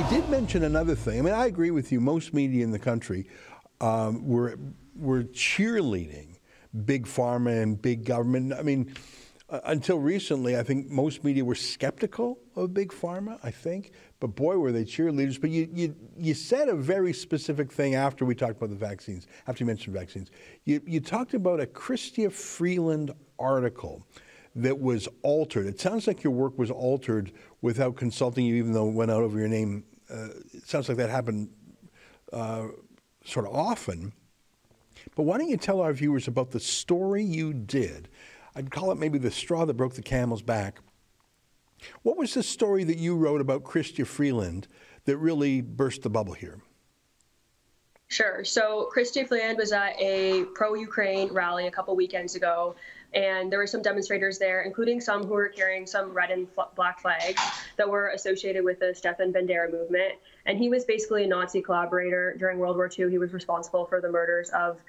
did mention another thing. I mean, I agree with you. Most media in the country were cheerleading big pharma and big government. I mean, until recently, I think most media were skeptical of big pharma, I think. But boy, were they cheerleaders. But you said a very specific thing after we talked about the vaccines, after you mentioned vaccines. You talked about a Chrystia Freeland article that was altered. It sounds like your work was altered without consulting you, even though it went out over your name. It sounds like that happened sort of often. But why don't you tell our viewers about the story you did? I'd call it maybe the straw that broke the camel's back. What was the story that you wrote about Chrystia Freeland that really burst the bubble here? Sure. So Chrystia Freeland was at a pro-Ukraine rally a couple weekends ago, and there were some demonstrators there, including some who were carrying some red and black flags that were associated with the Stefan Bandera movement. And he was basically a Nazi collaborator during World War II. He was responsible for the murders of,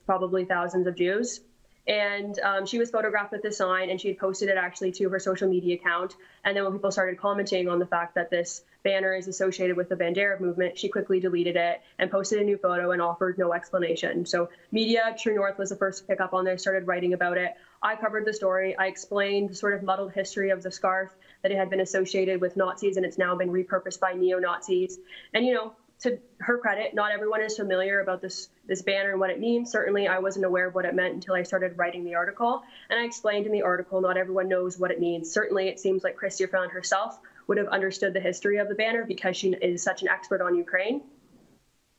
probably thousands of Jews. And she was photographed with this sign, and she had posted it actually to her social media account. And then when people started commenting on the fact that this banner is associated with the Bandera movement, she quickly deleted it and posted a new photo and offered no explanation. So media, True North was the first to pick up on this, started writing about it. I covered the story. I explained the sort of muddled history of the scarf, that it had been associated with Nazis and it's now been repurposed by neo-Nazis. And, to her credit, not everyone is familiar about this banner and what it means. Certainly, I wasn't aware of what it meant until I started writing the article. And I explained in the article, not everyone knows what it means. Certainly, it seems like Chrystia Freeland herself would have understood the history of the banner because she is such an expert on Ukraine.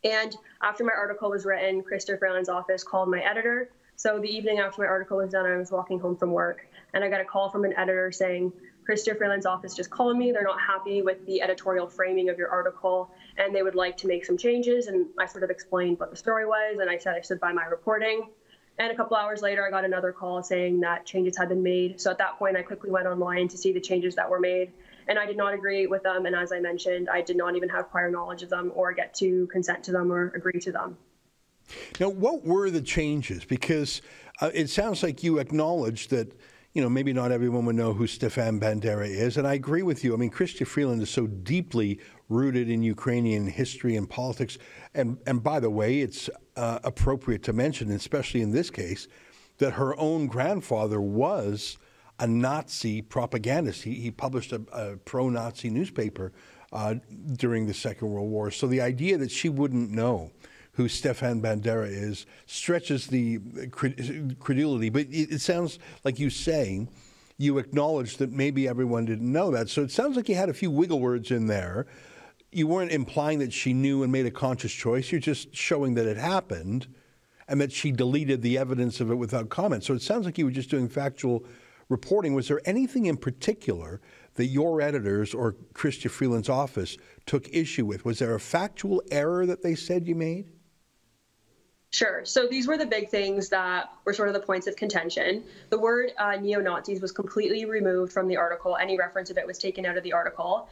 And after my article was written, Chrystia Freeland's office called my editor. So the evening after my article was done, I was walking home from work, and I got a call from an editor saying, Chrystia Freeland's office just called me. They're not happy with the editorial framing of your article, and they would like to make some changes. And I sort of explained what the story was, and I said I stood by my reporting. And a couple hours later, I got another call saying that changes had been made. So at that point, I quickly went online to see the changes that were made, and I did not agree with them. And as I mentioned, I did not even have prior knowledge of them or get to consent to them or agree to them. Now, what were the changes? Because it sounds like you acknowledged that maybe not everyone would know who Stefan Bandera is. And I agree with you. I mean, Chrystia Freeland is so deeply rooted in Ukrainian history and politics. And by the way, it's appropriate to mention, especially in this case, that her own grandfather was a Nazi propagandist. He published a pro-Nazi newspaper during the Second World War. So the idea that she wouldn't know who Stefan Bandera is stretches the credulity. But it sounds like you saying you acknowledge that maybe everyone didn't know that. So it sounds like you had a few wiggle words in there. You weren't implying that she knew and made a conscious choice. You're just showing that it happened and that she deleted the evidence of it without comment. So it sounds like you were just doing factual reporting. Was there anything in particular that your editors or Chrystia Freeland's office took issue with? Was there a factual error that they said you made? Sure. So these were the big things that were sort of the points of contention. The word neo-Nazis was completely removed from the article. Any reference of it was taken out of the article.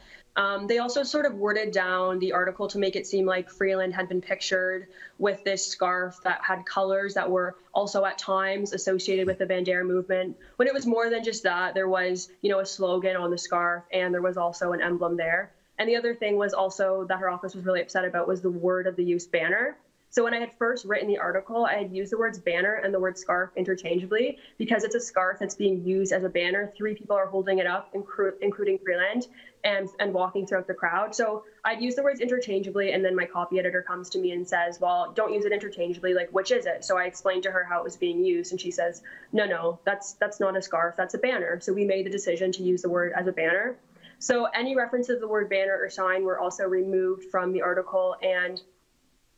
They also sort of worded down the article to make it seem like Freeland had been pictured with this scarf that had colors that were also at times associated with the Bandera movement, when it was more than just that. There was, a slogan on the scarf, and there was also an emblem there. And the other thing was also that her office was really upset about was the word of the use banner. So when I had first written the article, I had used the words banner and the word scarf interchangeably because it's a scarf that's being used as a banner. 3 people are holding it up, including Freeland, and walking throughout the crowd. So I'd use the words interchangeably, and then my copy editor comes to me and says, well, don't use it interchangeably, like, which is it? So I explained to her how it was being used, and she says, no, that's not a scarf, that's a banner. So we made the decision to use the word as a banner. So any references to the word banner or sign were also removed from the article, and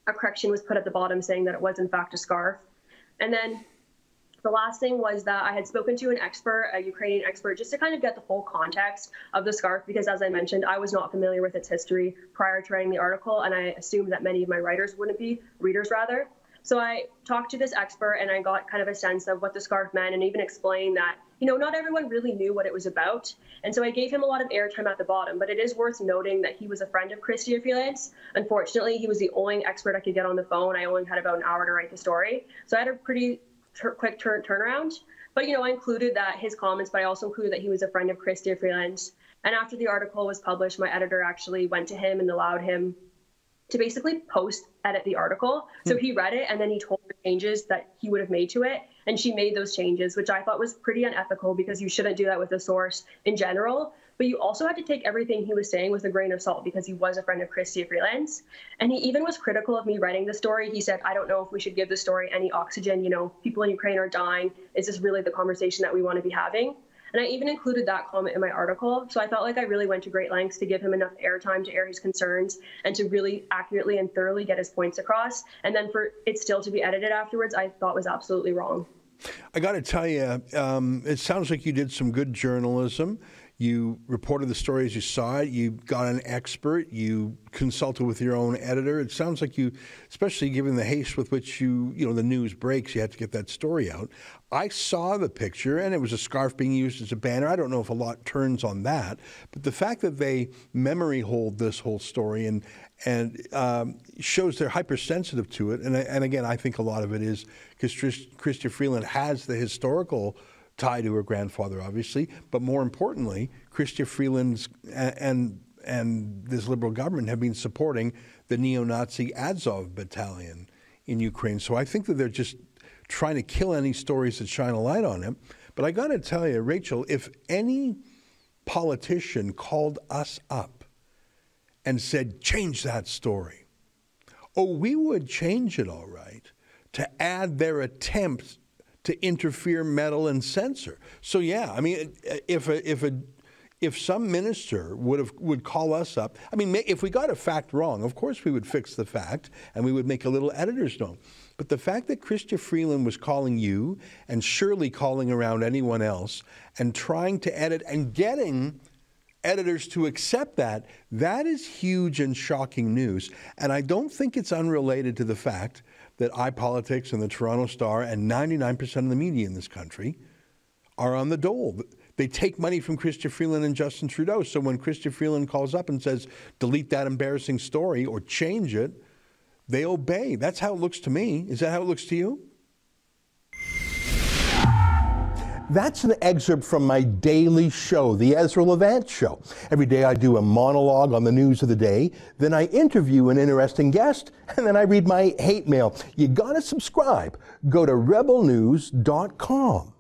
a correction was put at the bottom saying that it was in fact a scarf. And then the last thing was that I had spoken to an expert, a Ukrainian expert, just to kind of get the full context of the scarf, because as I mentioned, I was not familiar with its history prior to writing the article, and I assumed that many of my readers wouldn't be, readers rather. So I talked to this expert, and I got kind of a sense of what the scarf meant, and even explained that, not everyone really knew what it was about. And so I gave him a lot of airtime at the bottom, but it is worth noting that he was a friend of Chrystia Freeland's. Unfortunately, he was the only expert I could get on the phone. I only had about an hour to write the story. So I had a pretty quick turnaround. But, I included that his comments, but I also included that he was a friend of Chrystia Freeland. And after the article was published, my editor actually went to him and allowed him to basically edit the article. So he read it and then he told her changes that he would have made to it. And she made those changes, which I thought was pretty unethical because you shouldn't do that with a source in general. But you also had to take everything he was saying with a grain of salt because he was a friend of Chrystia Freeland's. And he even was critical of me writing the story. He said, I don't know if we should give the story any oxygen. People in Ukraine are dying. Is this really the conversation that we want to be having? And I even included that comment in my article. So I felt like I really went to great lengths to give him enough airtime to air his concerns and to really accurately and thoroughly get his points across. And then for it still to be edited afterwards, I thought was absolutely wrong. I got to tell you, it sounds like you did some good journalism. You reported the story as you saw it. You got an expert. You consulted with your own editor. It sounds like you, especially given the haste with which the news breaks, you had to get that story out. I saw the picture, and it was a scarf being used as a banner. I don't know if a lot turns on that, but the fact that they memory hold this whole story and shows they're hypersensitive to it. And again, I think a lot of it is because Chrystia Freeland has the historical tie to her grandfather, obviously, but more importantly, Chrystia Freeland's and this liberal government have been supporting the neo-Nazi Azov battalion in Ukraine. So I think that they're just trying to kill any stories that shine a light on it. But I got to tell you, Rachel, if any politician called us up and said, change that story, we would change it all right to add their attempt to interfere, meddle, and censor. So yeah, I mean, if some minister would call us up, I mean, if we got a fact wrong, of course we would fix the fact and we would make a little editor's note. But the fact that Chrystia Freeland was calling you and surely calling around anyone else and trying to edit and getting editors to accept that is huge and shocking news. And I don't think it's unrelated to the fact that iPolitics and the Toronto Star and 99% of the media in this country are on the dole. They take money from Chrystia Freeland and Justin Trudeau. So when Chrystia Freeland calls up and says, delete that embarrassing story or change it, they obey. That's how it looks to me. Is that how it looks to you? That's an excerpt from my daily show, The Ezra Levant Show. Every day I do a monologue on the news of the day, then I interview an interesting guest, and then I read my hate mail. You gotta subscribe. Go to rebelnews.com.